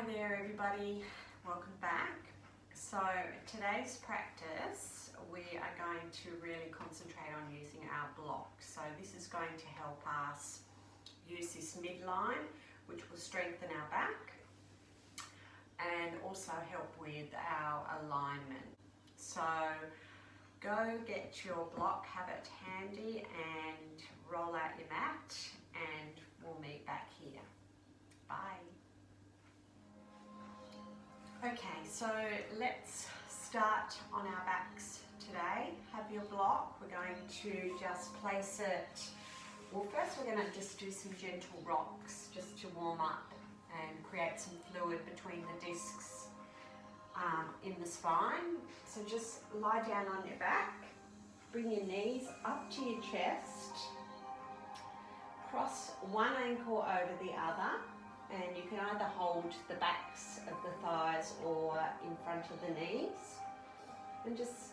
there everybody, welcome back. So today's practice we are going to really concentrate on using our block. So this is going to help us use this midline, which will strengthen our back and also help with our alignment. So go get your block, have it handy and roll out your mat and we'll meet back here. Bye. Okay, so let's start on our backs today. Have your block. We're going to just place it, well first we're going to just do some gentle rocks just to warm up and create some fluid between the discs in the spine. So just lie down on your back, bring your knees up to your chest, cross one ankle over the other, and you can either hold the backs of the thighs or in front of the knees, and just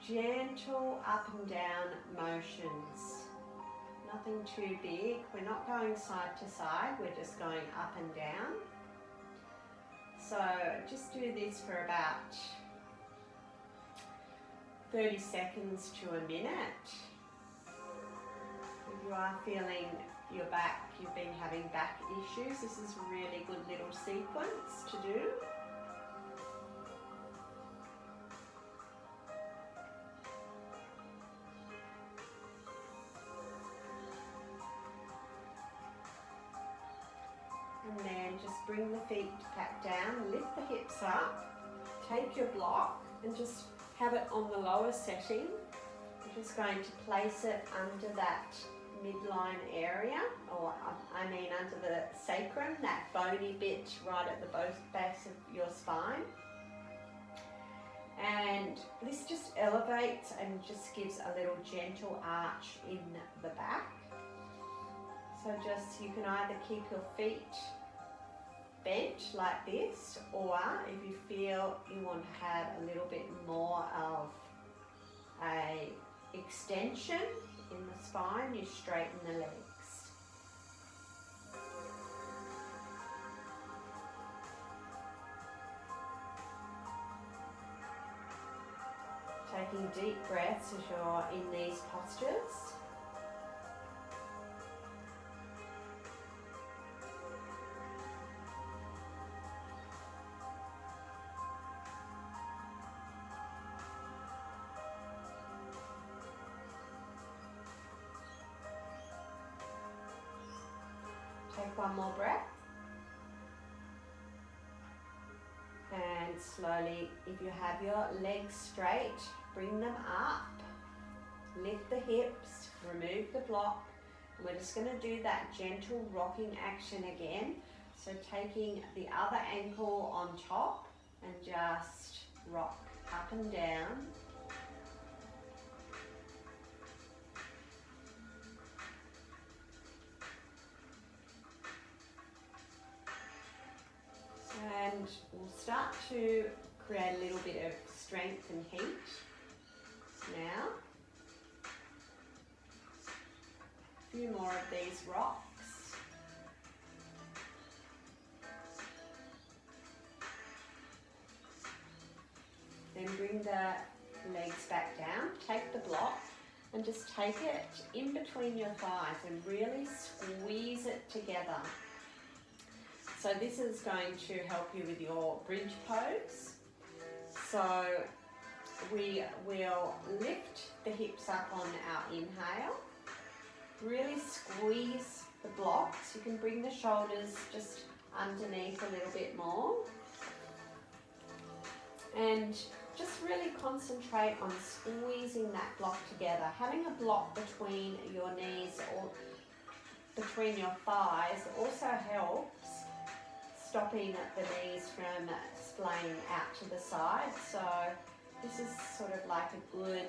gentle up and down motions. Nothing too big. We're not going side to side, we're just going up and down. So just do this for about 30 seconds to a minute. If you are feeling your back, you've been having back issues, this is a really good little sequence to do. And then just bring the feet back down, lift the hips up, take your block and just have it on the lower setting. I'm just going to place it under that midline area, or I mean under the sacrum, that bony bit right at the base of your spine. And this just elevates and just gives a little gentle arch in the back. So just, you can either keep your feet bent like this, or if you feel you want to have a little bit more of a extension in the spine, you straighten the legs. Taking deep breaths as you're in these postures. Take one more breath. And slowly, if you have your legs straight, bring them up. Lift the hips, remove the block. And we're just going to do that gentle rocking action again. So taking the other ankle on top and just rock up and down. And we'll start to create a little bit of strength and heat now. A few more of these rocks. Then bring the legs back down, take the block and just take it in between your thighs and really squeeze it together. So this is going to help you with your bridge pose. So we will lift the hips up on our inhale. Really squeeze the blocks. You can bring the shoulders just underneath a little bit more. And just really concentrate on squeezing that block together. Having a block between your knees or between your thighs also helps stopping the knees from splaying out to the side. So this is sort of like a good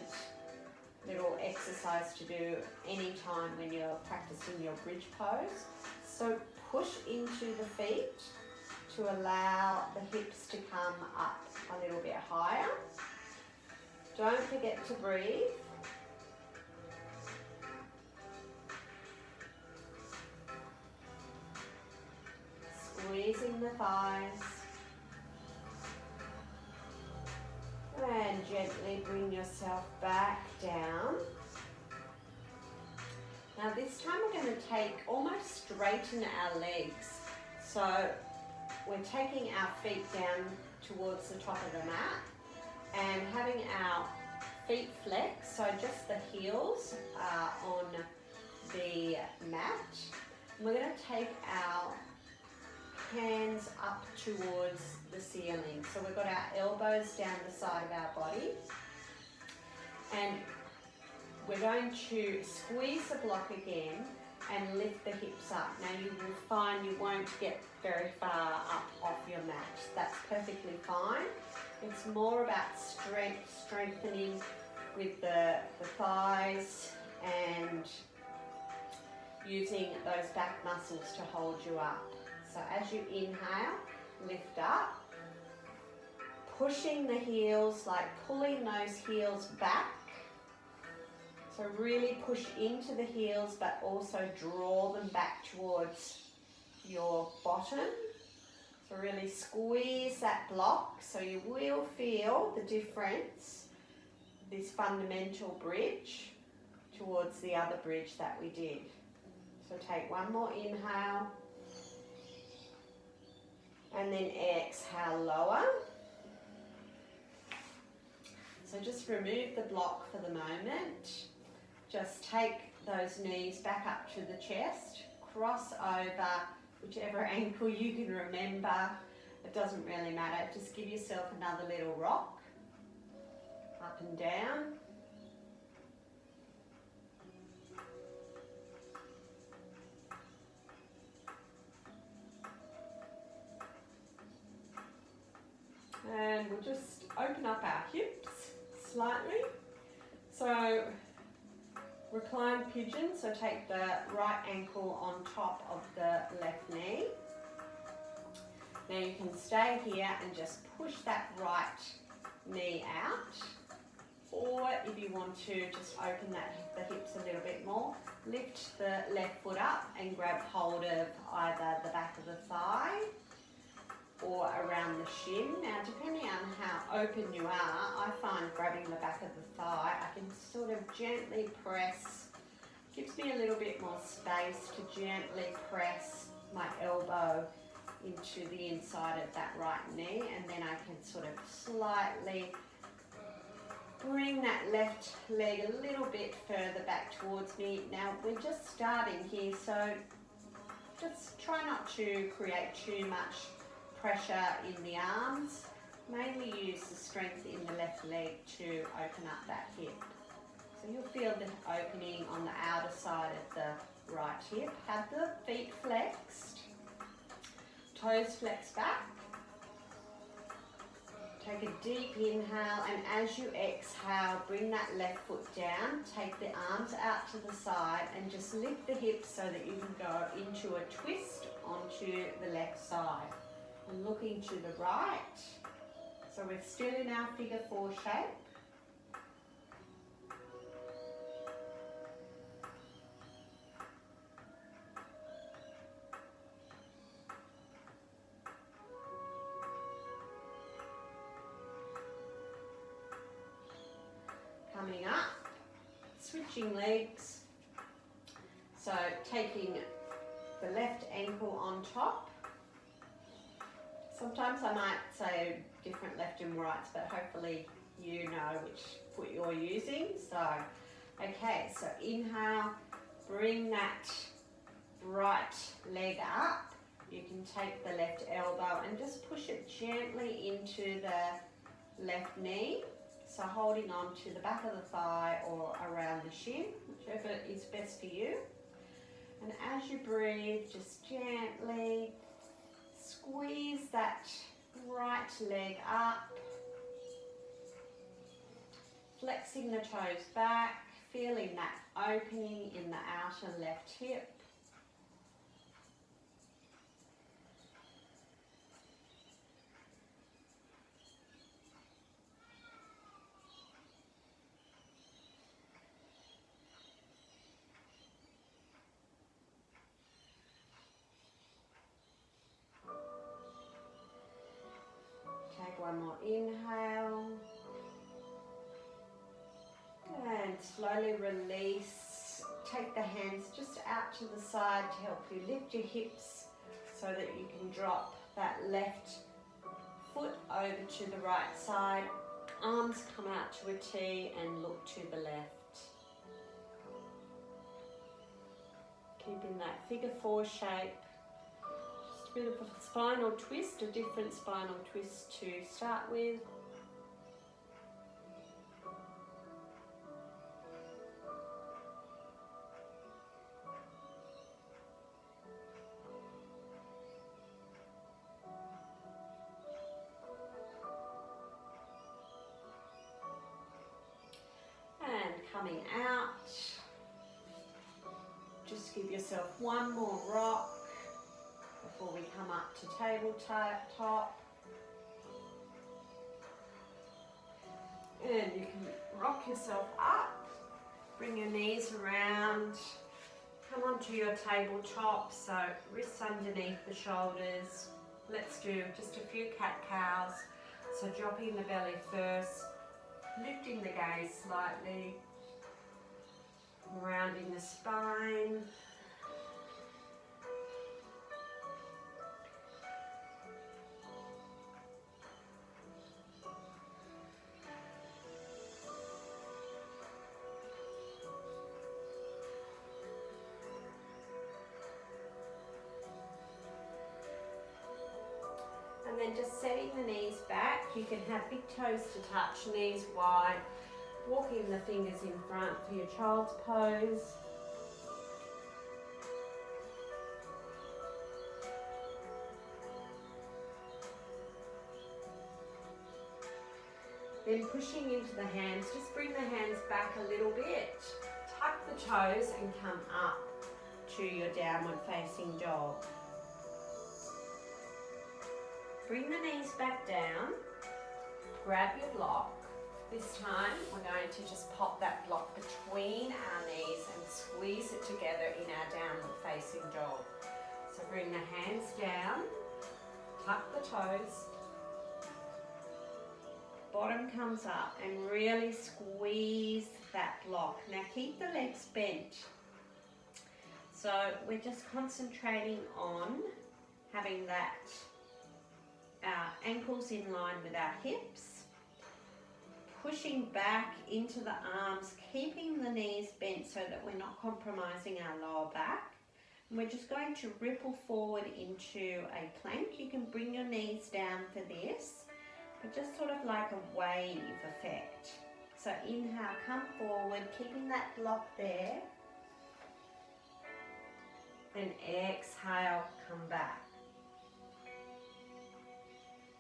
little exercise to do anytime when you're practicing your bridge pose. So push into the feet to allow the hips to come up a little bit higher. Don't forget to breathe. Squeeze squeezing the thighs. And gently bring yourself back down. Now this time we're going to almost straighten our legs. So we're taking our feet down towards the top of the mat and having our feet flex, so just the heels are on the mat. And we're going to take our hands up towards the ceiling. So we've got our elbows down the side of our body. And we're going to squeeze the block again and lift the hips up. Now you will find you won't get very far up off your mat. That's perfectly fine. It's more about strengthening with the thighs and using those back muscles to hold you up. So as you inhale, lift up, pushing the heels, like pulling those heels back. So really push into the heels, but also draw them back towards your bottom. So really squeeze that block, so you will feel the difference, this fundamental bridge towards the other bridge that we did. So take one more inhale. And then exhale, lower. So just remove the block for the moment. Just take those knees back up to the chest. Cross over whichever ankle you can remember. It doesn't really matter. Just give yourself another little rock. Up and down. And we'll just open up our hips slightly. So recline pigeon, so take the right ankle on top of the left knee. Now you can stay here and just push that right knee out. Or if you want to just open the hips a little bit more, lift the left foot up and grab hold of either the back of the thigh or around the shin. Now depending on how open you are, I find grabbing the back of the thigh, I can sort of gently press, gives me a little bit more space to gently press my elbow into the inside of that right knee, and then I can sort of slightly bring that left leg a little bit further back towards me. Now we're just starting here, so just try not to create too much pressure in the arms. Mainly use the strength in the left leg to open up that hip. So you'll feel the opening on the outer side of the right hip. Have the feet flexed, toes flexed back. Take a deep inhale, and as you exhale, bring that left foot down. Take the arms out to the side and just lift the hips so that you can go into a twist onto the left side. And looking to the right. So we're still in our figure 4 shape. Coming up, switching legs. So taking the left ankle on top. Sometimes I might say different left and rights, but hopefully you know which foot you're using. So, okay, so inhale, bring that right leg up. You can take the left elbow and just push it gently into the left knee. So holding on to the back of the thigh or around the shin, whichever is best for you. And as you breathe, just gently squeeze that right leg up, flexing the toes back, feeling that opening in the outer left hip. slowly release. Take the hands just out to the side to help you lift your hips so that you can drop that left foot over to the right side. Arms come out to a T and look to the left. Keeping that figure 4 shape. Just a bit of a spinal twist, a different spinal twist to start with. And coming out, just give yourself one more rock before we come up to tabletop. And you can rock yourself up, bring your knees around, come onto your tabletop, so wrists underneath the shoulders. Let's do just a few cat-cows, so dropping the belly first, lifting the gaze slightly, rounding the spine. And then just setting the knees back. You can have big toes to touch, knees wide. Walking the fingers in front for your child's pose. Then pushing into the hands, just bring the hands back a little bit. Tuck the toes and come up to your downward facing dog. Bring the knees back down, grab your block. This time we're going to just pop that block between our knees and squeeze it together in our downward facing dog. So bring the hands down, tuck the toes, bottom comes up and really squeeze that block. Now keep the legs bent. So we're just concentrating on having that our ankles in line with our hips, pushing back into the arms, keeping the knees bent so that we're not compromising our lower back. And we're just going to ripple forward into a plank. You can bring your knees down for this, but just sort of like a wave effect. So inhale, come forward, keeping that block there. Then exhale, come back.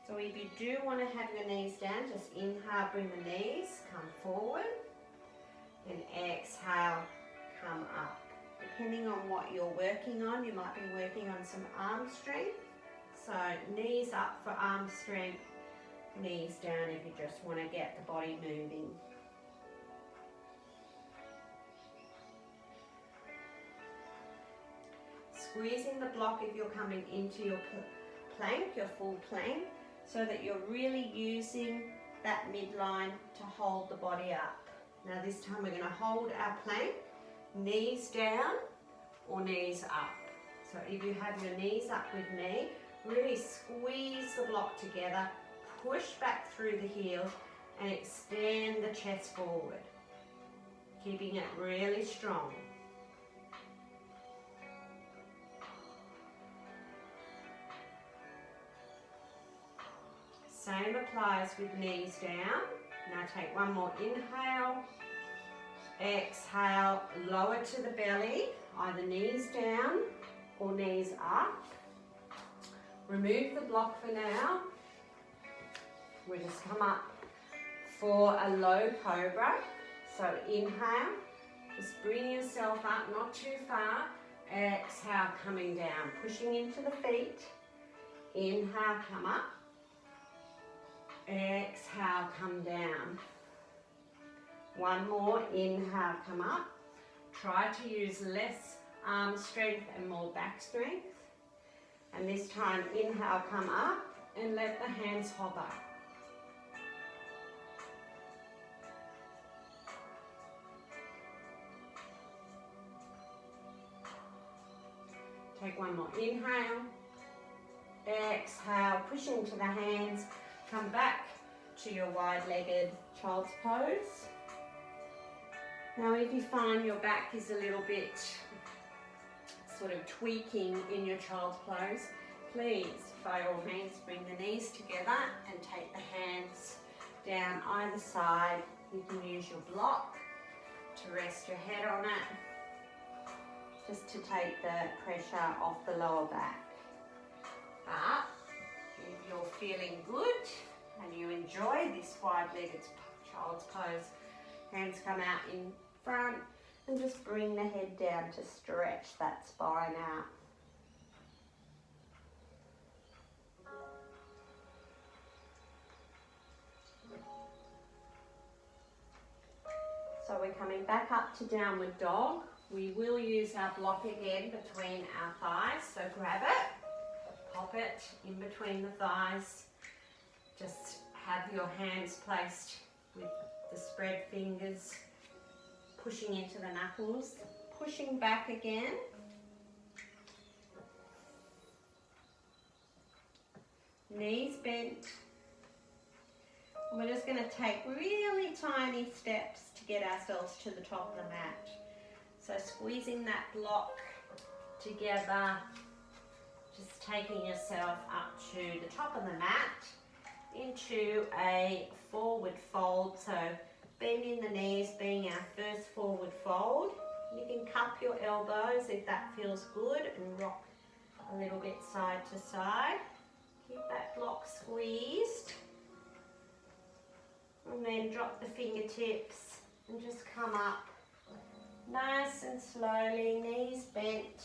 So if you do want to have your knees down, just inhale, bring the knees, come forward. Then exhale, come up. Depending on what you're working on, you might be working on some arm strength. So knees up for arm strength, knees down if you just want to get the body moving. Squeezing the block if you're coming into your plank, your full plank, so that you're really using that midline to hold the body up. Now this time we're going to hold our plank, knees down or knees up. So if you have your knees up with me, really squeeze the block together, push back through the heels and extend the chest forward, keeping it really strong. Same applies with knees down. Now take one more inhale, exhale, lower to the belly, either knees down or knees up. Remove the block for now. We'll just come up for a low cobra. So inhale, just bring yourself up, not too far. Exhale, coming down, pushing into the feet. Inhale, come up. Exhale, come down. One more, inhale, come up. Try to use less arm strength and more back strength. And this time, inhale, come up and let the hands hover. Take one more inhale. Exhale, push into the hands. Come back to your wide-legged child's pose. Now if you find your back is a little bit sort of tweaking in your child's pose, please, by all means, bring the knees together and take the hands down either side. You can use your block to rest your head on it, just to take the pressure off the lower back. But if you're feeling good and you enjoy this wide-legged child's pose, hands come out in front and just bring the head down to stretch that spine out. So we're coming back up to downward dog. We will use our block again between our thighs. So grab it, pop it in between the thighs. Just have your hands placed with the spread fingers, pushing into the knuckles, pushing back again. Knees bent. We're just going to take really tiny steps to get ourselves to the top of the mat. So squeezing that block together, just taking yourself up to the top of the mat into a forward fold. So bending the knees being our first forward fold. You can cup your elbows if that feels good and rock a little bit side to side. Keep that block squeezed. And then drop the fingertips and just come up nice and slowly, knees bent.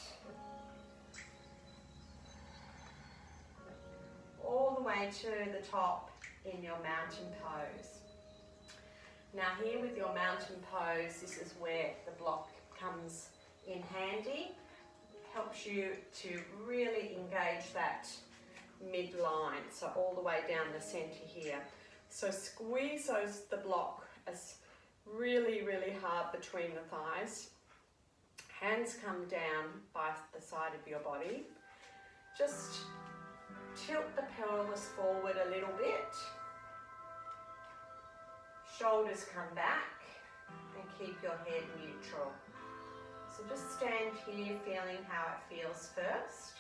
All the way to the top in your mountain pose. Now here with your mountain pose, this is where the block comes in handy. Helps you to really engage that midline, so all the way down the center here. So squeeze the block as really hard between the thighs. Hands come down by the side of your body. Just tilt the pelvis forward a little bit. Shoulders come back and keep your head neutral. So just stand here feeling how it feels first.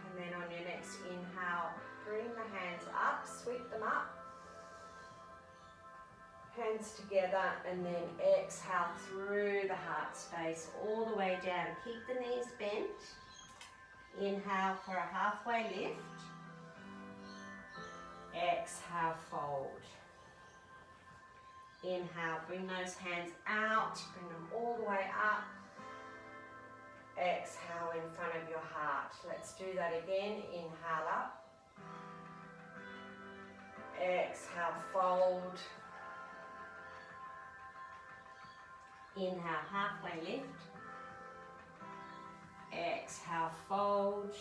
And then on your next inhale, bring the hands up, sweep them up. Hands together, and then exhale through the heart space all the way down. Keep the knees bent. Inhale for a halfway lift. Exhale, fold. Inhale, bring those hands out, bring them all the way up. Exhale in front of your heart. Let's do that again. Inhale up. Exhale, fold. Inhale, halfway lift. Exhale, fold.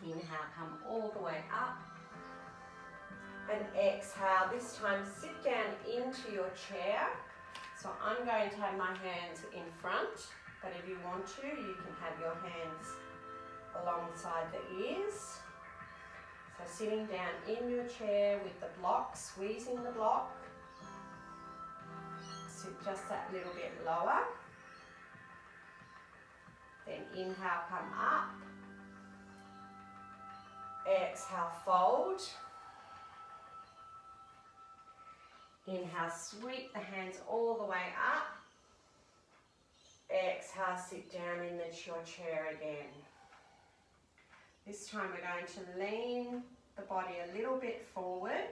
Inhale, come all the way up. And exhale, this time sit down into your chair. So I'm going to have my hands in front, but if you want to, you can have your hands alongside the ears. So sitting down in your chair with the block, squeezing the block. Sit just that little bit lower. Then inhale, come up. Exhale, fold. Inhale, sweep the hands all the way up. Exhale, sit down in your chair again. This time we're going to lean the body a little bit forward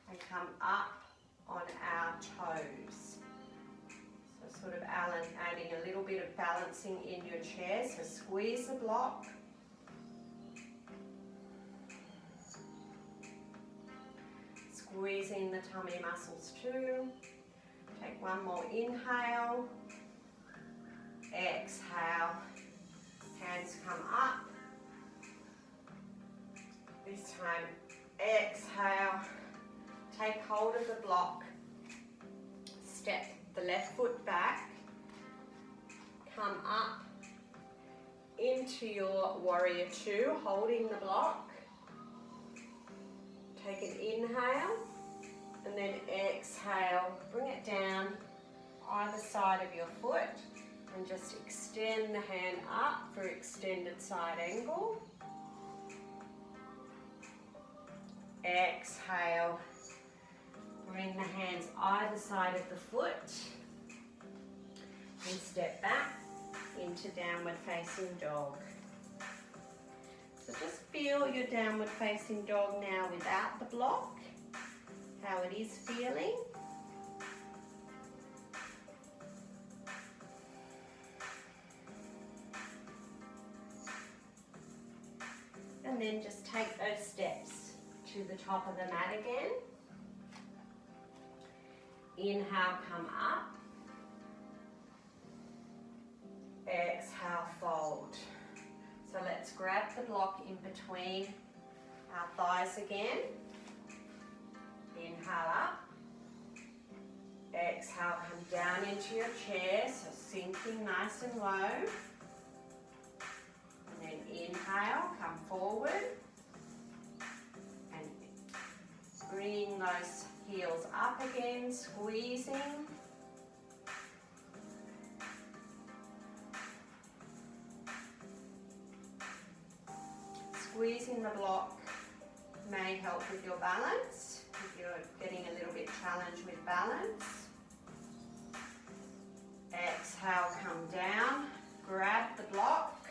and come up on our toes. So sort of adding a little bit of balancing in your chair. So squeeze the block. Squeezing the tummy muscles too. Take one more inhale. Exhale. Hands come up. This time Exhale, take hold of the block, step the left foot back, come up into your warrior two, holding the block. Take an inhale and then exhale, bring it down either side of your foot and just extend the hand up for extended side angle. Exhale, bring the hands either side of the foot and step back into downward facing dog. So just feel your downward facing dog now without the block, how it is feeling. And then just take those steps to the top of the mat again. Inhale, come up. Exhale, fold. So let's grab the block in between our thighs again. Inhale up. Exhale, come down into your chair, so sinking nice and low. And then inhale, come forward. And bring those heels up again, squeezing. Squeezing the block may help with your balance if you're getting a little bit challenged with balance. Exhale, come down, grab the block.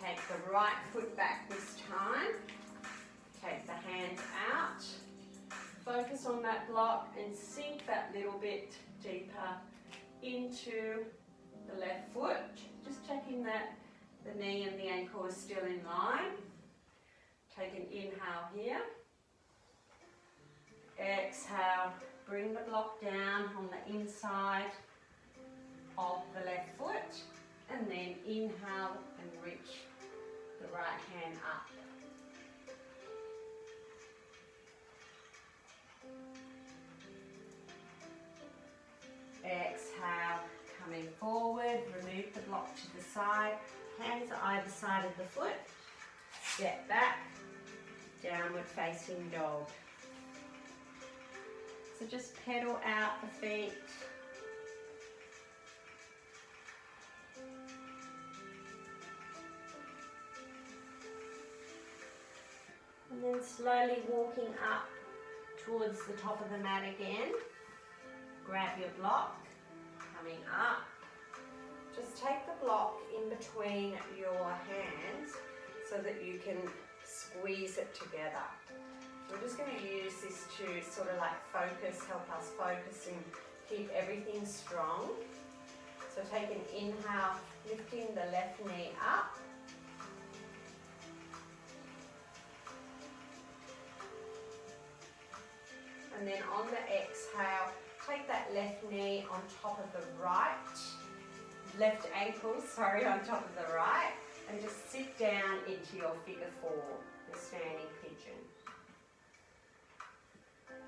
Take the right foot back this time. Take the hands out. Focus on that block and sink that little bit deeper into the left foot. Just checking that the knee and the ankle are still in line. Take an inhale here. Exhale, bring the block down on the inside of the left foot. And then inhale and reach the right hand up. Exhale, coming forward, remove the block to the side. Hands either side of the foot, step back, downward facing dog. So just pedal out the feet. And then slowly walking up towards the top of the mat again. Grab your block, coming up. Just take the block in between your hands so that you can squeeze it together. We're just going to use this to sort of like focus, help us focus and keep everything strong. So take an inhale, lifting the left knee up. And then on the exhale, take that left knee on top of the right. Left ankle, on top of the right, and just sit down into your figure four, your standing pigeon.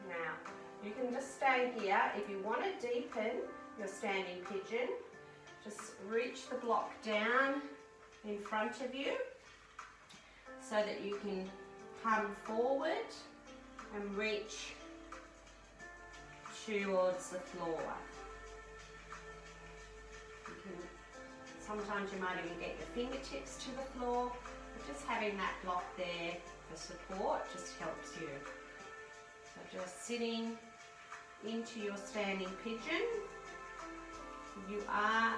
Now, you can just stay here. If you want to deepen your standing pigeon, just reach the block down in front of you so that you can come forward and reach towards the floor. Sometimes you might even get your fingertips to the floor, but just having that block there for support just helps you. So just sitting into your standing pigeon. You are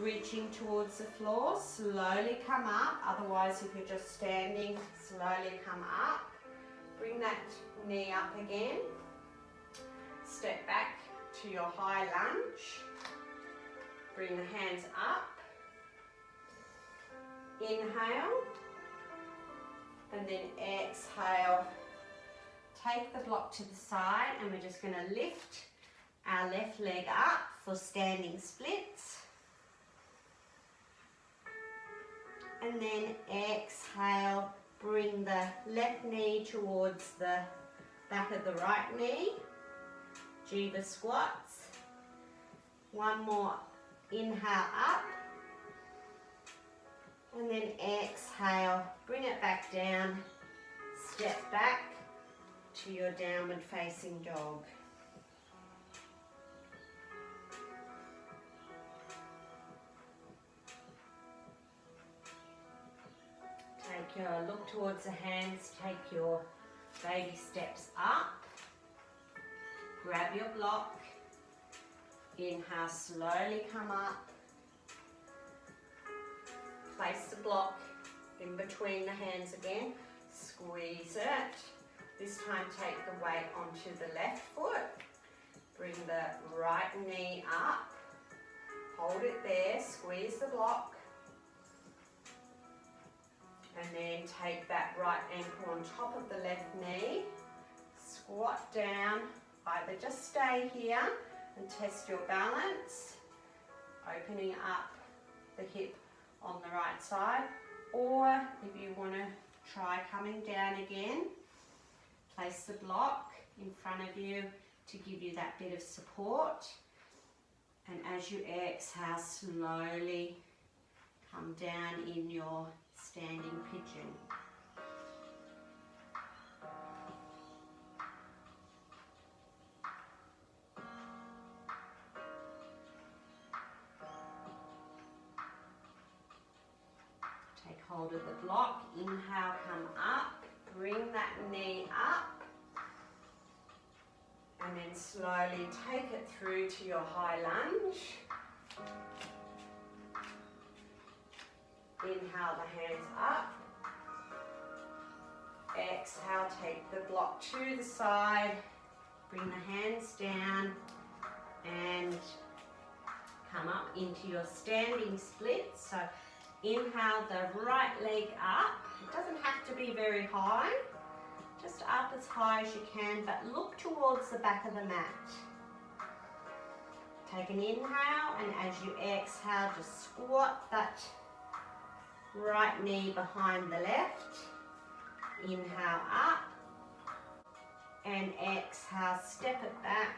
reaching towards the floor, slowly come up. Otherwise, if you're just standing, slowly come up. Bring that knee up again. Step back to your high lunge. Bring the hands up. Inhale, and then exhale. Take the block to the side, and we're just going to lift our left leg up for standing splits. And then exhale, bring bring the left knee towards the back of the right knee. Jiva squats. One more inhale up. And then exhale, bring it back down, step back to your downward facing dog. Take your look towards the hands, take your baby steps up. Grab your block. Inhale, slowly come up. Place the block in between the hands again. Squeeze it. This time take the weight onto the left foot. Bring the right knee up. Hold it there. Squeeze the block. And then take that right ankle on top of the left knee. Squat down. Either just stay here and test your balance. Opening up the hip on the right side, or if you want to try coming down again, place the block in front of you to give you that bit of support, and as you exhale, slowly come down in your standing pigeon. Hold of the block, inhale, come up, bring that knee up, and then slowly take it through to your high lunge. Inhale, the hands up. Exhale, take the block to the side, bring the hands down, and come up into your standing split. So inhale the right leg up. It doesn't have to be very high, just up as high as you can, but look towards the back of the mat. Take an inhale, and as you exhale, just squat that right knee behind the left. Inhale up, and exhale, step it back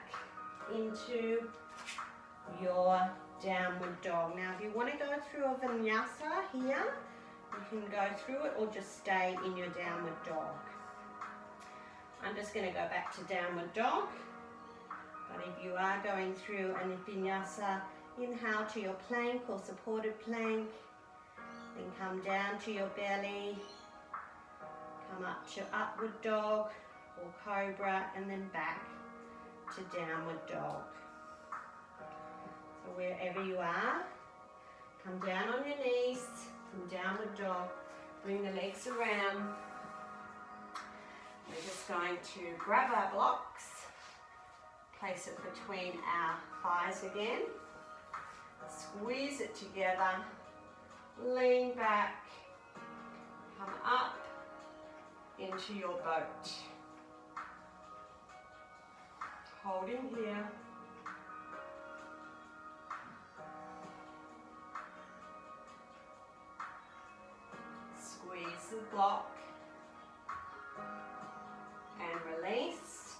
into your downward dog. Now if you want to go through a vinyasa here, you can go through it or just stay in your downward dog. I'm just going to go back to downward dog, but if you are going through a vinyasa, inhale to your plank or supported plank, then come down to your belly, come up to upward dog or cobra, and then back to downward dog. So wherever you are, come down on your knees from downward dog, bring the legs around. We're just going to grab our blocks, place it between our thighs again, squeeze it together, lean back, come up into your boat. Holding here. Squeeze the block and release.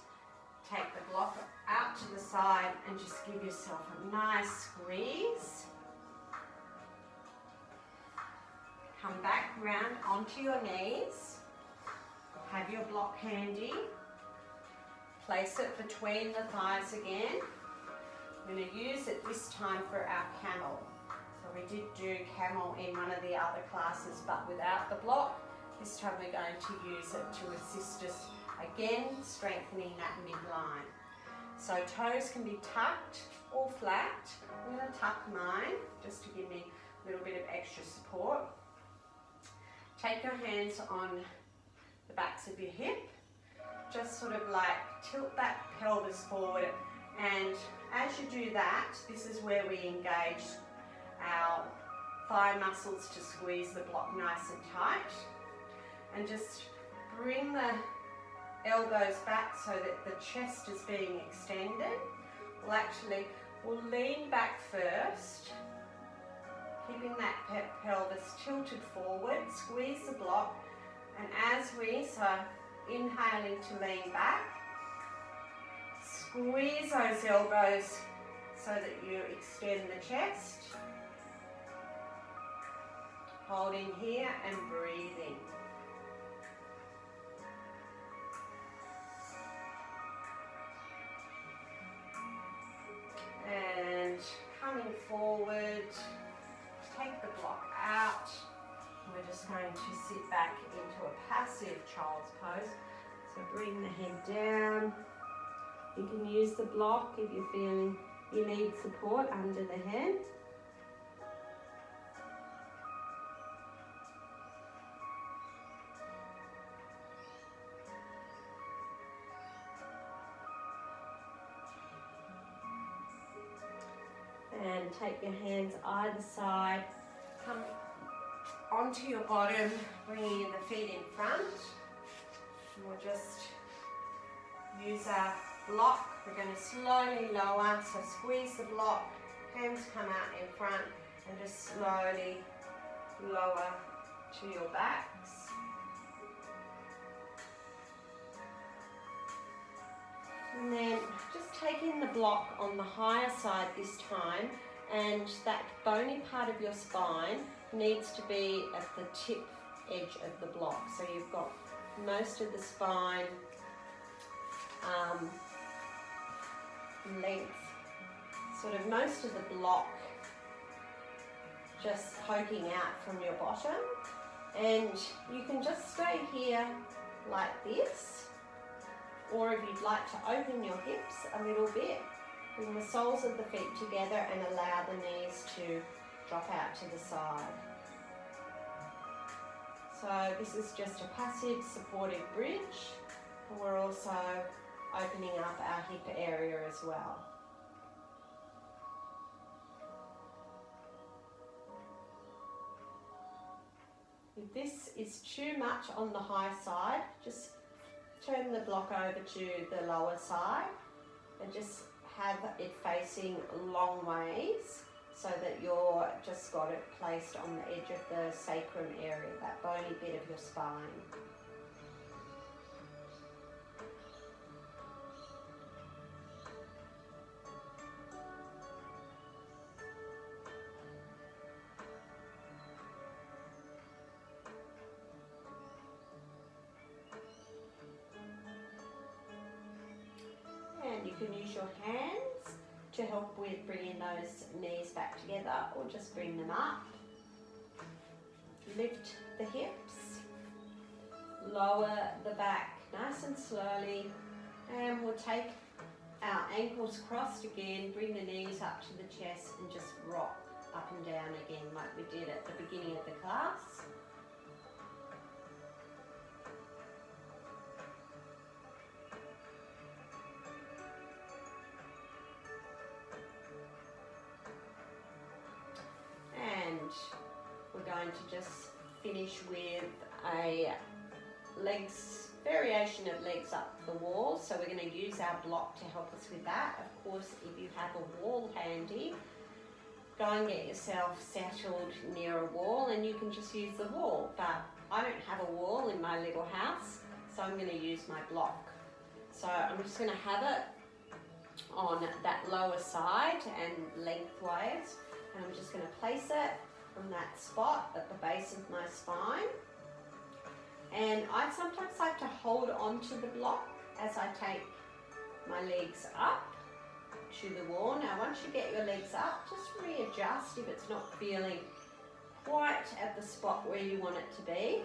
Take the block out to the side and just give yourself a nice squeeze. Come back round onto your knees. Have your block handy. Place it between the thighs again. We're going to use it this time for our camel. So we did do camel in one of the other classes, but without the block. This time we're going to use it to assist us again, strengthening that midline. So toes can be tucked or flat. I'm going to tuck mine just to give me a little bit of extra support. Take your hands on the backs of your hip. Just sort of like tilt that pelvis forward, and as you do that, this is where we engage our thigh muscles to squeeze the block nice and tight, and just bring the elbows back so that the chest is being extended. We'll lean back first, keeping that pelvis tilted forward, squeeze the block, And as we inhaling to lean back, squeeze those elbows so that you extend the chest. Holding here and breathing. And coming forward, take the block out. We're just going to sit back into a passive child's pose. So bring the head down. You can use the block if you're feeling you need support under the head. And take your hands either side, come onto your bottom, bringing the feet in front. And we'll just use our block. We're going to slowly lower, so squeeze the block, hands come out in front, and just slowly lower to your backs. And then just taking the block on the higher side this time, and that bony part of your spine needs to be at the tip edge of the block. So you've got most of the spine length, sort of most of the block just poking out from your bottom. And you can just stay here like this. Or if you'd like to open your hips a little bit, bring the soles of the feet together and allow the knees to drop out to the side. So this is just a passive supportive bridge. And we're also opening up our hip area as well. If this is too much on the high side, just turn the block over to the lower side and just have it facing long ways so that you're just got it placed on the edge of the sacrum area, that bony bit of your spine. You can use your hands to help with bringing those knees back together, or just bring them up. Lift the hips, lower the back nice and slowly, and we'll take our ankles crossed again, bring the knees up to the chest and just rock up and down again like we did at the beginning of the class. We're going to just finish with a variation of legs up the wall. So we're going to use our block to help us with that. Of course, if you have a wall handy, go and get yourself settled near a wall and you can just use the wall. But I don't have a wall in my little house, so I'm going to use my block. So I'm just going to have it on that lower side and lengthways, and I'm just going to place it from that spot at the base of my spine. And I sometimes like to hold on to the block as I take my legs up to the wall. Now once you get your legs up, just readjust if it's not feeling quite at the spot where you want it to be.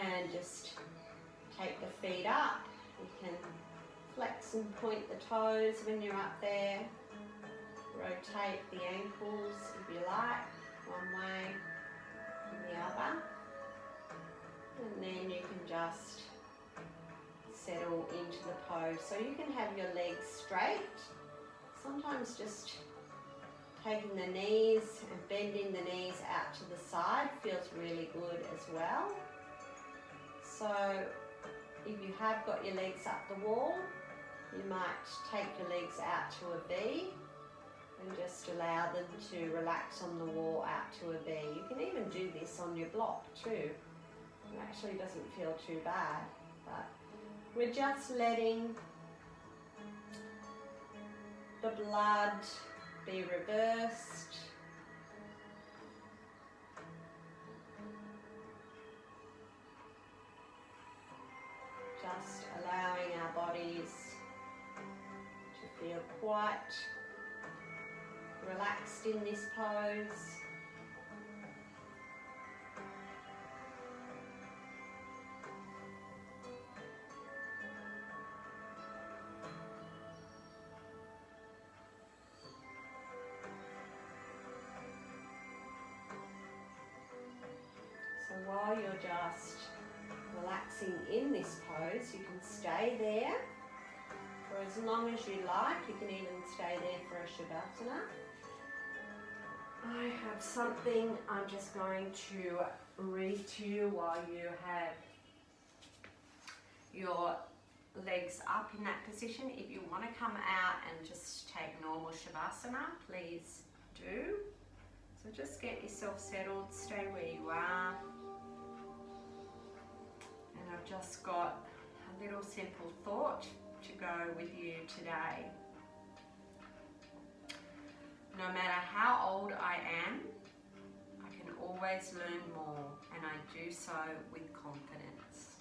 And just take the feet up. You can flex and point the toes when you're up there. Rotate the ankles if you like, one way and the other. And then you can just settle into the pose. So you can have your legs straight. Sometimes just taking the knees and bending the knees out to the side feels really good as well. So if you have got your legs up the wall, you might take your legs out to a V and just allow them to relax on the wall out to a V. You can even do this on your block too. actually doesn't feel too bad, but we're just letting the blood be reversed. Just allowing our bodies to feel quite relaxed in this pose. So while you're just relaxing in this pose, you can stay there for as long as you like. You can even stay there for a Shavasana. I have something I'm just going to read to you while you have your legs up in that position. If you want to come out and just take normal Shavasana, please do. So just get yourself settled, stay where you are. And I've just got a little simple thought to go with you today. No matter how old I am, I can always learn more, and I do so with confidence.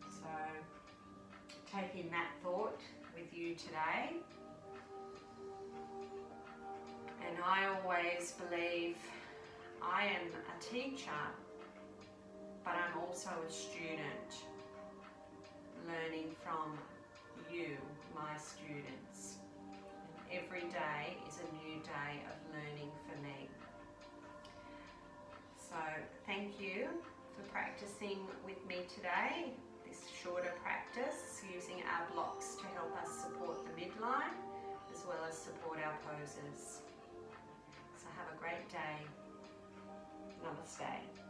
So, taking that thought with you today. And I always believe I am a teacher, but I'm also a student, learning from you, my students. And every day is a new day of learning for me. So thank you for practicing with me today, this shorter practice using our blocks to help us support the midline as well as support our poses. So have a great day. Namaste.